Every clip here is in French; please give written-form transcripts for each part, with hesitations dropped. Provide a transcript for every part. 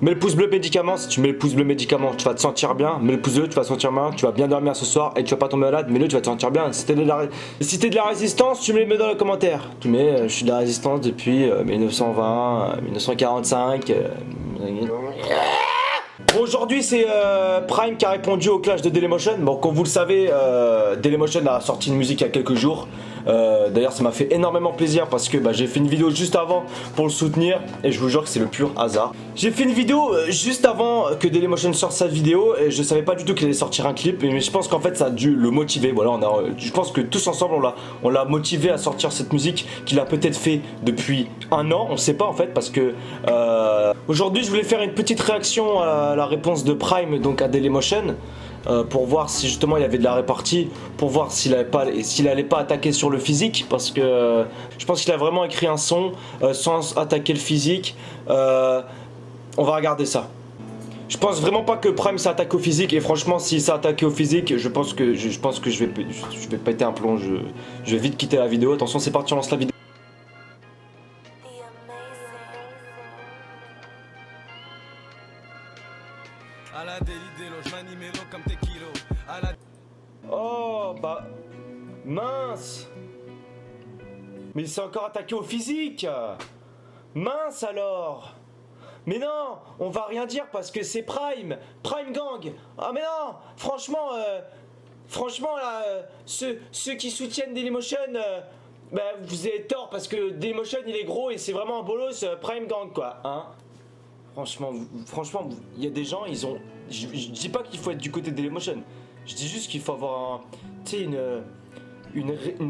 Mets le pouce bleu médicament, si tu mets le pouce bleu médicament, tu vas te sentir bien. Mets le pouce bleu, tu vas te sentir bien, tu vas bien dormir ce soir et tu vas pas tomber malade. Mets-le, tu vas te sentir bien. Si t'es de la résistance, tu me les mets dans les commentaires. Tu mets, je suis de la résistance depuis 1920, 1945. Bon, aujourd'hui c'est Prime qui a répondu au clash de Dailymotion. Bon, comme vous le savez, Dailymotion a sorti une musique il y a quelques jours. D'ailleurs ça m'a fait énormément plaisir parce que j'ai fait une vidéo juste avant pour le soutenir et je vous jure que c'est le pur hasard. J'ai fait une vidéo juste avant que Dailymotion sorte sa vidéo et je savais pas du tout qu'il allait sortir un clip, mais je pense qu'en fait ça a dû le motiver. Voilà, je pense que tous ensemble on l'a motivé à sortir cette musique qu'il a peut-être fait depuis un an, on sait pas en fait, parce que aujourd'hui je voulais faire une petite réaction à la réponse de Prime donc à Dailymotion. Pour voir si justement il y avait de la répartie, pour voir s'il allait pas attaquer sur le physique, parce que je pense qu'il a vraiment écrit un son sans attaquer le physique. On va regarder ça. Je pense vraiment pas que Prime s'attaque au physique, et franchement s'il s'est attaqué au physique, je pense que je vais péter un plomb, je vais vite quitter la vidéo. Attention, c'est parti, on lance la vidéo. À la Daily Delo, je manie mélo comme tes kilos. À la... Oh bah mince. Mais il s'est encore attaqué au physique. Mince alors. Mais non, on va rien dire parce que c'est Prime Gang. Ah mais non, franchement là, ceux qui soutiennent Dailymotion, vous avez tort parce que Dailymotion il est gros et c'est vraiment un bolos, Prime Gang quoi, hein. Franchement, il y a des gens, ils ont... Je dis pas qu'il faut être du côté de Dailymotion. Je dis juste qu'il faut avoir une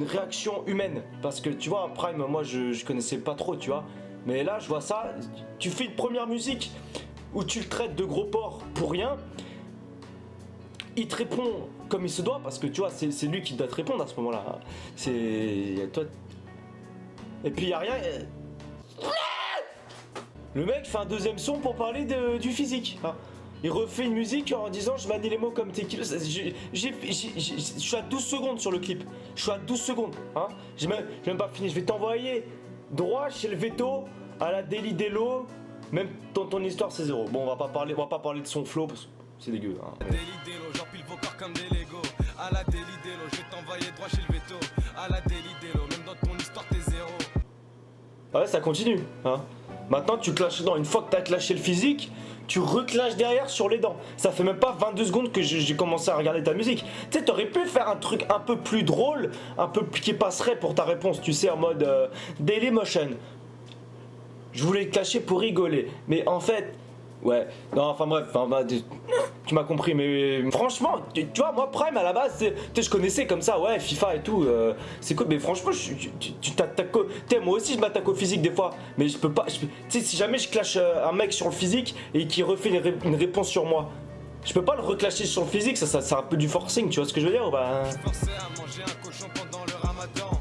réaction humaine. Parce que tu vois, Prime, moi je connaissais pas trop, tu vois. Mais là, je vois ça. Tu fais une première musique où tu le traites de gros porc pour rien. Il te répond comme il se doit, parce que tu vois, c'est lui qui doit te répondre à ce moment-là. C'est... Toi... Et puis il y a rien... Le mec fait un deuxième son pour parler du physique. Hein. Il refait une musique en disant je manie les mots comme tes kilos. Je suis à 12 secondes sur le clip. Je suis à 12 secondes. Hein. J'ai même pas fini. Je vais t'envoyer droit chez le veto à la Daily Delo. Même dans ton histoire c'est zéro. Bon, on va pas parler de son flow parce que c'est dégueu. Hein. Daily Delo, j'empile vos corps comme des Lego. À la Daily Delo, je vais t'envoyer droit chez le veto. À la Daily Delo, même dans ton histoire t'es zéro. Ah ouais, ça continue. Hein. Maintenant, tu clashes dedans. Une fois que tu as clashé le physique, tu reclashes derrière sur les dents. Ça fait même pas 22 secondes que j'ai commencé à regarder ta musique. Tu sais, t'aurais pu faire un truc un peu plus drôle, un peu qui passerait pour ta réponse, tu sais, en mode Dailymotion. Je voulais clasher pour rigoler. Mais en fait, ouais, non, enfin bref, tu m'as compris, mais franchement, tu vois, moi Prime à la base, je connaissais comme ça, ouais, FIFA et tout, c'est cool, mais franchement, tu t'attaques, moi aussi je m'attaque au physique des fois, mais je peux pas, tu sais, si jamais je clash un mec sur le physique et qu'il refait une réponse sur moi, je peux pas le reclasher sur le physique, ça c'est un peu du forcing, tu vois ce que je veux dire ou bah... Je pensais à manger un cochon pendant le ramadan.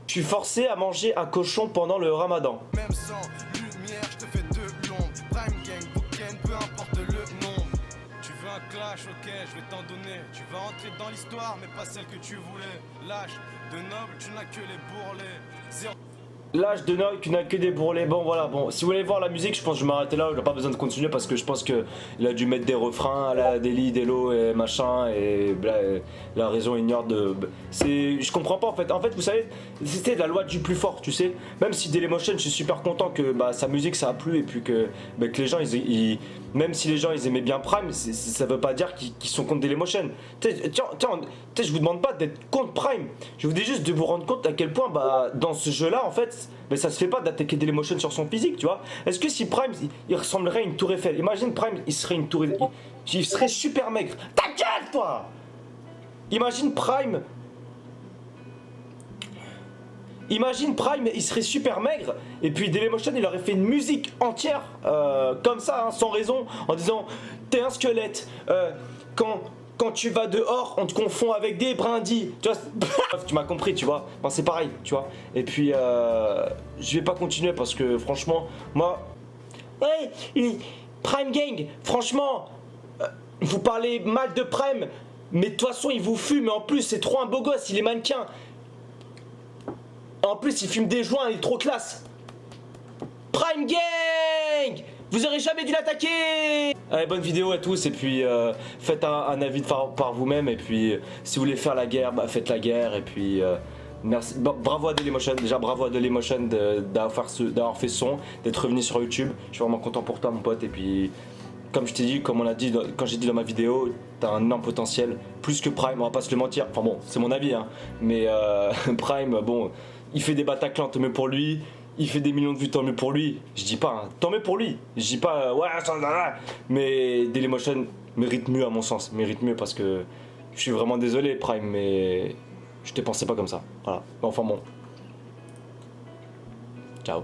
Je suis forcé à manger un cochon pendant le ramadan. Même sans lumière, je te fais de l'ombre. Prime Gang, Bouken, peu importe le nombre. Tu veux un clash, ok, je vais t'en donner. Tu vas entrer dans l'histoire, mais pas celle que tu voulais. Lâche, de noble, tu n'as que les bourrelets. Zéro... L'âge de Noël, tu n'as que des bourrelets. Bon voilà, bon, si vous voulez voir la musique, je pense que je vais m'arrêter là, j'ai pas besoin de continuer parce que je pense que il a dû mettre des refrains à la Daily, Delo et machin et la raison ignore de... Je comprends pas en fait. En fait, vous savez, c'était la loi du plus fort, tu sais. Même si Dailymotion, je suis super content que sa musique ça a plu et puis que les gens, même si les gens ils aimaient bien Prime, ça veut pas dire qu'ils sont contre Dailymotion. Tiens, je vous demande pas d'être contre Prime. Je vous dis juste de vous rendre compte à quel point dans ce jeu-là, en fait, ça se fait pas d'attaquer Dailymotion sur son physique, tu vois. Est-ce que si Prime, il ressemblerait à une tour Eiffel, imagine Prime, il serait une tour Eiffel, il serait super maigre. Ta gueule, toi! Imagine Prime, il serait super maigre et puis Dailymotion il aurait fait une musique entière comme ça, hein, sans raison, en disant t'es un squelette, quand tu vas dehors, on te confond avec des brindilles. Tu vois, tu m'as compris, tu vois. Enfin, c'est pareil, tu vois. Et puis, je vais pas continuer parce que franchement, moi... Ouais, Prime Gang, franchement, vous parlez mal de Prime, mais de toute façon, il vous fume. Et en plus, c'est trop un beau gosse, il est mannequin. En plus, il fume des joints, il est trop classe. Prime Gang! Vous aurez jamais dû l'attaquer! Allez, bonne vidéo à tous, et puis faites un avis par vous-même, et puis si vous voulez faire la guerre, bah faites la guerre, et puis merci. Bravo à Dailymotion, déjà bravo à Dailymotion d'avoir fait ce son, d'être revenu sur YouTube. Je suis vraiment content pour toi, mon pote, et puis comme je t'ai dit, comme on l'a dit quand j'ai dit dans ma vidéo, t'as un énorme potentiel, plus que Prime, on va pas se le mentir, enfin bon, c'est mon avis, hein, mais Prime, bon, il fait des Bataclan, tant mieux pour lui. Il fait des millions de vues, tant mieux pour lui. Je dis pas, hein, tant mieux pour lui. Je dis pas, ouais, mais Dailymotion mérite mieux à mon sens. Mérite mieux parce que je suis vraiment désolé, Prime, mais je te pensais pas comme ça. Voilà. Enfin bon. Ciao.